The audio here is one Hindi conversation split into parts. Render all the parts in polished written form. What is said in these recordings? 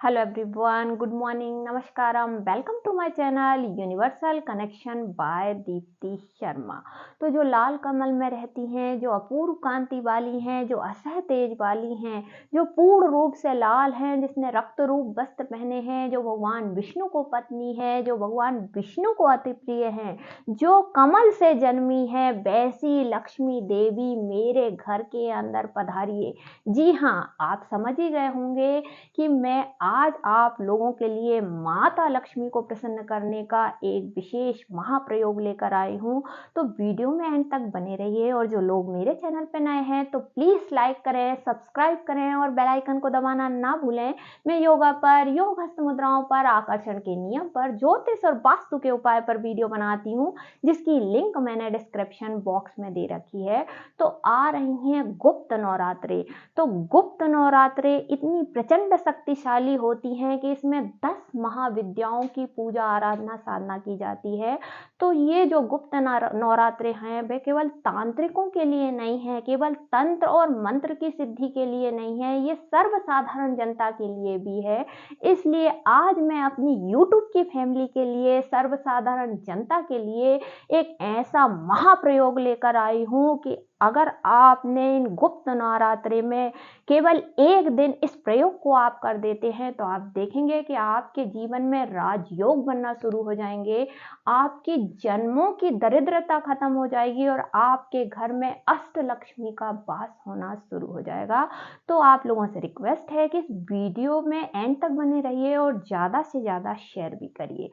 हेलो एवरीवन, गुड मॉर्निंग, नमस्कारम, welcome to my channel universal connection by Deepti Sharma. तो जो लाल कमल में रहती हैं, जो अपूर्व कांति वाली हैं, जो असह तेज वाली हैं, जो पूर्ण रूप से लाल हैं, जिसने रक्त रूप वस्त्र पहने हैं, जो भगवान विष्णु को पत्नी है, जो भगवान विष्णु को अति प्रिय हैं, जो कमल से जन्मी है, वैसी लक्ष्मी देवी मेरे घर के अंदर पधारिए। जी हाँ, आप समझ ही गए होंगे कि मैं आज आप लोगों के लिए माता लक्ष्मी को प्रसन्न करने का एक विशेष महाप्रयोग लेकर आई हूँ। तो वीडियो में एंड तक बने रहिए और जो लोग मेरे चैनल पर नए हैं तो प्लीज लाइक करें, सब्सक्राइब करें और बेल आइकन को दबाना ना भूलें। मैं योगा पर, योग हस्त मुद्राओं पर, आकर्षण के नियम पर, ज्योतिष और वास्तु के उपाय पर वीडियो बनाती हूँ, जिसकी लिंक मैंने डिस्क्रिप्शन बॉक्स में दे रखी है। तो आ रही हैं गुप्त नवरात्रि। तो गुप्त नवरात्रि इतनी प्रचंड शक्तिशाली होती हैं कि इसमें 10 महाविद्याओं की पूजा आराधना साधना की जाती है। तो ये जो गुप्त नवरात्रे हैं वे केवल तांत्रिकों के लिए नहीं है, केवल तंत्र और मंत्र की सिद्धि के लिए नहीं है, ये सर्वसाधारण जनता के लिए भी है। इसलिए आज मैं अपनी यूट्यूब की फैमिली के लिए, सर्वसाधारण जनता के लिए एक ऐसा महाप्रयोग लेकर आई हूँ कि अगर आपने इन गुप्त नवरात्रि में केवल एक दिन इस प्रयोग को आप कर देते हैं तो आप देखेंगे कि आपके जीवन में राजयोग बनना शुरू हो जाएंगे, आपकी जन्मों की दरिद्रता खत्म हो जाएगी और आपके घर में अष्टलक्ष्मी का वास होना शुरू हो जाएगा। तो आप लोगों से रिक्वेस्ट है कि इस वीडियो में एंड तक बने रहिए और ज़्यादा से ज़्यादा शेयर भी करिए।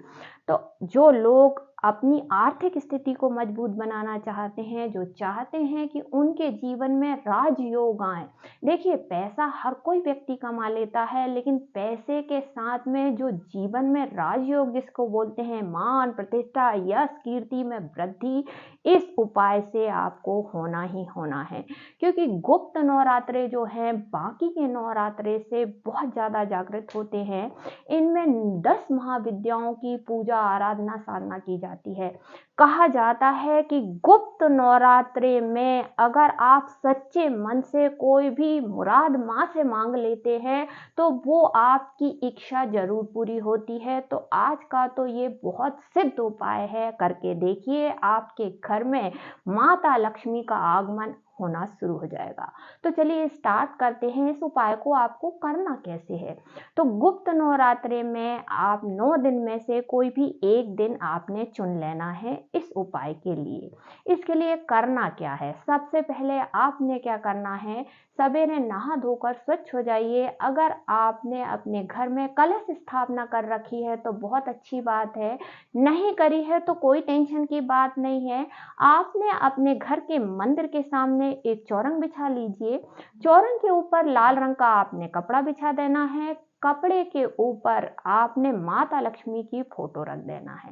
तो जो लोग अपनी आर्थिक स्थिति को मजबूत बनाना चाहते हैं, जो चाहते हैं कि उनके जीवन में राजयोग आए। देखिए, पैसा हर कोई व्यक्ति कमा लेता है, लेकिन पैसे के साथ में जो जीवन में राजयोग जिसको बोलते हैं, मान प्रतिष्ठा यश कीर्ति में वृद्धि, इस उपाय से आपको होना ही होना है। क्योंकि गुप्त नवरात्रे जो हैं बाकी के नवरात्रे से बहुत ज़्यादा जागृत होते हैं। इनमें 10 महाविद्याओं की पूजा आराधना साधना की जाती है। कहा जाता है कि गुप्त नवरात्रे में अगर आप सच्चे मन से कोई भी मुराद माँ से मांग लेते हैं तो वो आपकी इच्छा जरूर पूरी होती है। तो आज का तो ये बहुत सिद्ध उपाय है, करके देखिए, आपके घर में माता लक्ष्मी का आगमन होना शुरू हो जाएगा। तो चलिए स्टार्ट करते हैं। इस उपाय को आपको करना कैसे है। तो गुप्त नवरात्रि में आप 9 दिन में से कोई भी एक दिन आपने चुन लेना है इस उपाय के लिए। इसके लिए करना क्या है, सबसे पहले आपने क्या करना है, सवेरे नहा धोकर स्वच्छ हो जाइए। अगर आपने अपने घर में कलश स्थापना कर रखी है तो बहुत अच्छी बात है, नहीं करी है तो कोई टेंशन की बात नहीं है। आपने अपने घर के मंदिर के सामने एक चौरंग बिछा लीजिए। चौरंग के ऊपर लाल रंग का आपने कपड़ा बिछा देना है। कपड़े के ऊपर आपने माता लक्ष्मी की फोटो रख देना है।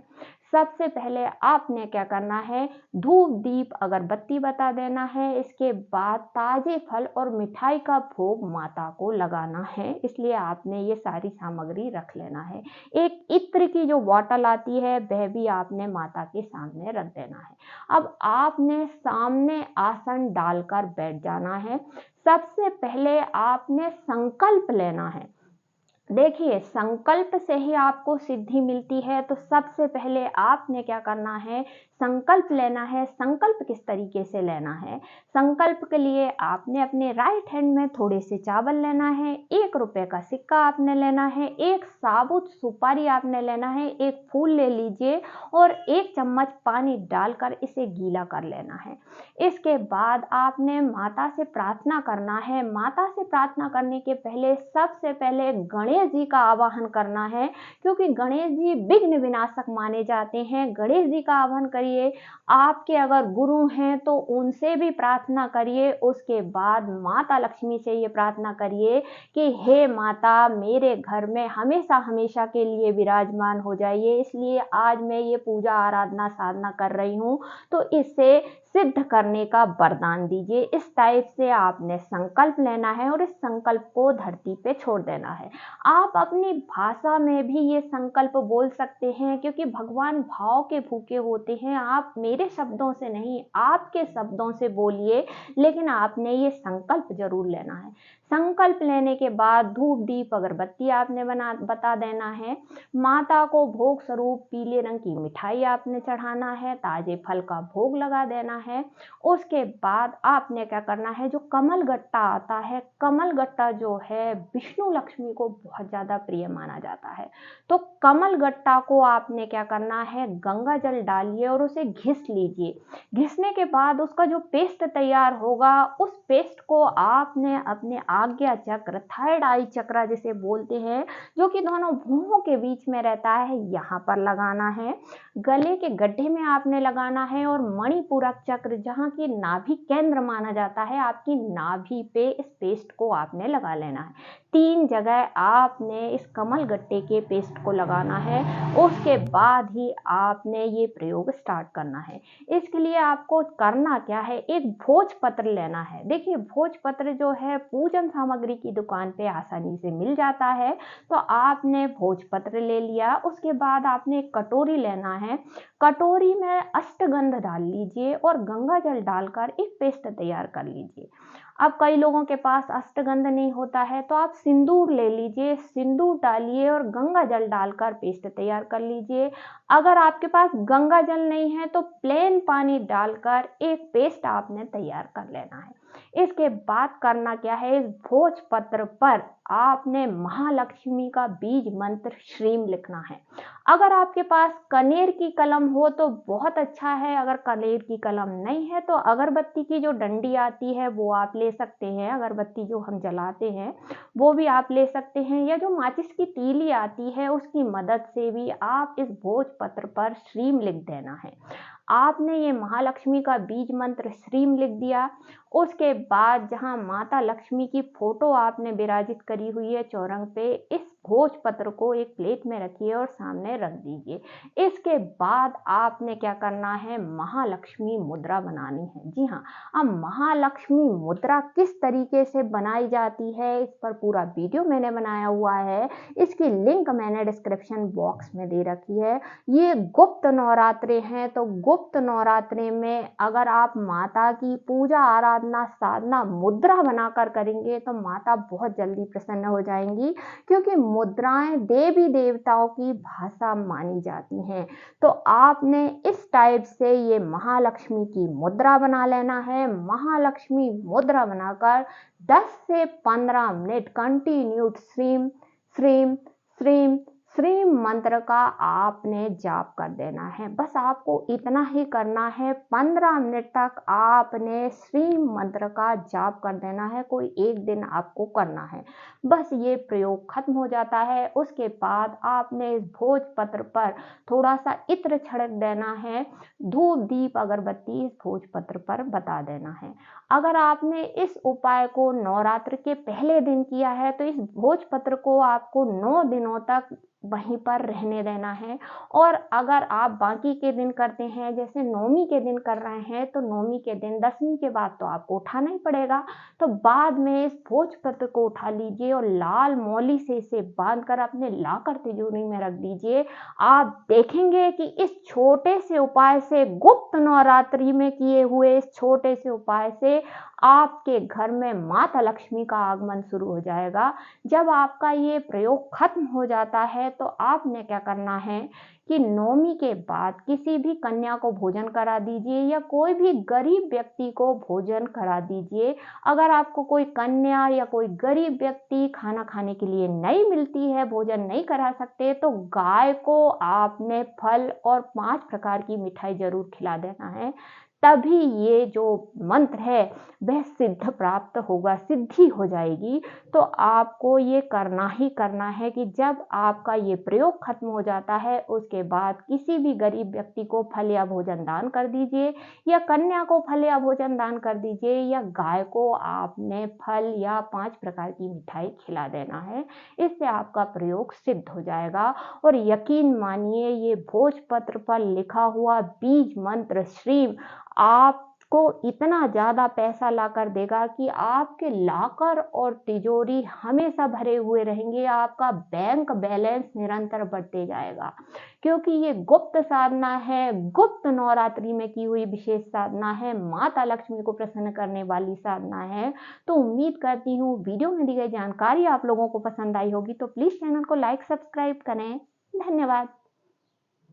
सबसे पहले आपने क्या करना है, धूप दीप अगरबत्ती बता देना है। इसके बाद ताजे फल और मिठाई का भोग माता को लगाना है, इसलिए आपने ये सारी सामग्री रख लेना है। एक इत्र की जो बॉटल आती है वह भी आपने माता के सामने रख देना है। अब आपने सामने आसन डालकर बैठ जाना है। सबसे पहले आपने संकल्प लेना है। देखिए, संकल्प से ही आपको सिद्धि मिलती है। तो सबसे पहले आपने क्या करना है, संकल्प लेना है। संकल्प किस तरीके से लेना है, संकल्प के लिए आपने अपने राइट हैंड में थोड़े से चावल लेना है, 1 रुपए का सिक्का आपने लेना है, एक साबुत सुपारी आपने लेना है, एक फूल ले लीजिए और 1 चम्मच पानी डालकर इसे गीला कर लेना है। इसके बाद आपने माता से प्रार्थना करना है। माता से प्रार्थना करने के पहले सबसे पहले गणेश जी का आवाहन करना है, क्योंकि गणेश जी विघ्न विनाशक माने जाते हैं। गणेश जी का आवाहन करिए। आपके अगर गुरु हैं तो उनसे भी प्रार्थना करिए। उसके बाद माता लक्ष्मी से ये प्रार्थना करिए कि हे माता, मेरे घर में हमेशा हमेशा के लिए विराजमान हो जाइए। इसलिए आज मैं ये पूजा आराधना साधना कर रही हूँ, तो इससे सिद्ध करने का वरदान दीजिए। इस टाइप से आपने संकल्प लेना है और इस संकल्प को धरती पे छोड़ देना है। आप अपनी भाषा में भी ये संकल्प बोल सकते हैं, क्योंकि भगवान भाव के भूखे होते हैं। आप मेरे शब्दों से नहीं, आपके शब्दों से बोलिए, लेकिन आपने ये संकल्प जरूर लेना है। संकल्प लेने के बाद धूप दीप अगरबत्ती आपने बता देना है। माता को भोग स्वरूप पीले रंग की मिठाई आपने चढ़ाना है, ताजे फल का भोग लगा देना है। उसके बाद आपने क्या करना है, जो कमल गट्टा आता है, कमल गट्टा जो है विष्णु लक्ष्मी को बहुत ज़्यादा प्रिय माना जाता है। तो कमल गट्टा को आपने क्या करना है, गंगा जल डालिए और उसे घिस लीजिए। घिसने के बाद उसका जो पेस्ट तैयार होगा, उस पेस्ट को आपने अपने आज्ञा चक्र, थर्ड आई चक्र जिसे बोलते हैं, जो कि दोनों भुवों के बीच में रहता है, यहाँ पर लगाना है। गले के गड्ढे में आपने लगाना है और मणिपूरक चक्र, जहाँ की नाभि केंद्र माना जाता है, आपकी नाभि पे इस पेस्ट को आपने लगा लेना है। 3 जगह आपने इस कमल गट्टे के पेस्ट को लगाना है। उसके बाद ही आपने ये प्रयोग स्टार्ट करना है। इसके लिए आपको करना क्या है, एक भोजपत्र लेना है। देखिए, भोजपत्र जो है पूजन सामग्री की दुकान पे आसानी से मिल जाता है। तो आपने भोजपत्र ले लिया। उसके बाद आपने एक कटोरी लेना है। कटोरी में अष्टगंध डाल लीजिए और गंगा जल डालकर एक पेस्ट तैयार कर लीजिए। अब कई लोगों के पास अष्टगंध नहीं होता है, तो आप सिंदूर ले लीजिए, सिंदूर डालिए और गंगा जल डालकर पेस्ट तैयार कर लीजिए। अगर आपके पास गंगा जल नहीं है तो प्लेन पानी डालकर एक पेस्ट आपने तैयार कर लेना है। इसके बाद करना क्या है, इस भोजपत्र पर आपने महालक्ष्मी का बीज मंत्र श्रीम लिखना है। अगर आपके पास कनेर की कलम हो तो बहुत अच्छा है। अगर कनेर की कलम नहीं है तो अगरबत्ती की जो डंडी आती है वो आप ले सकते हैं। अगरबत्ती जो हम जलाते हैं वो भी आप ले सकते हैं, या जो माचिस की तीली आती है उसकी मदद से भी आप इस भोजपत्र पर श्रीम लिख देना है। आपने ये महालक्ष्मी का बीज मंत्र श्रीम लिख दिया। उसके बाद जहाँ माता लक्ष्मी की फोटो आपने विराजित करी हुई है चौरंग पे, इस भोजपत्र को एक प्लेट में रखिए और सामने रख दीजिए। इसके बाद आपने क्या करना है, महालक्ष्मी मुद्रा बनानी है। जी हाँ, अब महालक्ष्मी मुद्रा किस तरीके से बनाई जाती है, इस पर पूरा वीडियो मैंने बनाया हुआ है। इसकी लिंक मैंने डिस्क्रिप्शन बॉक्स में दे रखी है। ये गुप्त नवरात्रे हैं, तो गुप्त नवरात्रे में अगर आप माता की पूजा आराधना साधना मुद्रा बनाकर करेंगे तो माता बहुत जल्दी प्रसन्न हो जाएंगी, क्योंकि मुद्राएं देवी देवताओं की भाषा मानी जाती हैं। तो आपने इस टाइप से ये महालक्ष्मी की मुद्रा बना लेना है। महालक्ष्मी मुद्रा बनाकर 10 से 15 मिनट कंटिन्यू श्रीम श्रीम श्रीम श्रीम मंत्र का आपने जाप कर देना है। बस आपको इतना ही करना है। 15 मिनट तक आपने श्रीम मंत्र का जाप कर देना है। कोई एक दिन आपको करना है, बस ये प्रयोग खत्म हो जाता है। उसके बाद आपने इस भोजपत्र पर थोड़ा सा इत्र छिड़क देना है। धूप दीप अगरबत्ती इस भोजपत्र पर बता देना है। अगर आपने इस उपाय को नवरात्र के पहले दिन किया है तो इस भोजपत्र को आपको 9 दिनों तक वहीं पर रहने देना है। और अगर आप बाकी के दिन करते हैं, जैसे नौमी के दिन कर रहे हैं, तो नौमी के दिन 10वीं के बाद तो आपको उठाना ही पड़ेगा। तो बाद में इस भोजपत्र को उठा लीजिए और लाल मौली से इसे बांधकर अपने लाकर तिजोरी में रख दीजिए। आप देखेंगे कि इस छोटे से उपाय से, गुप्त नवरात्रि में किए हुए इस छोटे से उपाय से आपके घर में माता लक्ष्मी का आगमन शुरू हो जाएगा। जब आपका ये प्रयोग खत्म हो जाता है तो आपने क्या करना है कि नौमी के बाद किसी भी कन्या को भोजन करा दीजिए, या कोई भी गरीब व्यक्ति को भोजन करा दीजिए। अगर आपको कोई कन्या या कोई गरीब व्यक्ति खाना खाने के लिए नहीं मिलती है, भोजन नहीं करा सकते, तो गाय को आपने फल और 5 प्रकार की मिठाई जरूर खिला देना है। तभी ये जो मंत्र है वह सिद्ध प्राप्त होगा, सिद्धि हो जाएगी। तो आपको ये करना ही करना है कि जब आपका ये प्रयोग खत्म हो जाता है उसके बाद किसी भी गरीब व्यक्ति को फल या भोजन दान कर दीजिए, या कन्या को फल या भोजन दान कर दीजिए, या गाय को आपने फल या 5 प्रकार की मिठाई खिला देना है। इससे आपका प्रयोग सिद्ध हो जाएगा। और यकीन मानिए, ये भोजपत्र पर लिखा हुआ बीज मंत्र श्रीम आप को इतना ज़्यादा पैसा ला कर देगा कि आपके लॉकर और तिजोरी हमेशा भरे हुए रहेंगे, आपका बैंक बैलेंस निरंतर बढ़ते जाएगा। क्योंकि ये गुप्त साधना है, गुप्त नवरात्रि में की हुई विशेष साधना है, माता लक्ष्मी को प्रसन्न करने वाली साधना है। तो उम्मीद करती हूँ वीडियो में दी गई जानकारी आप लोगों को पसंद आई होगी, तो प्लीज़ चैनल को लाइक सब्सक्राइब करें। धन्यवाद।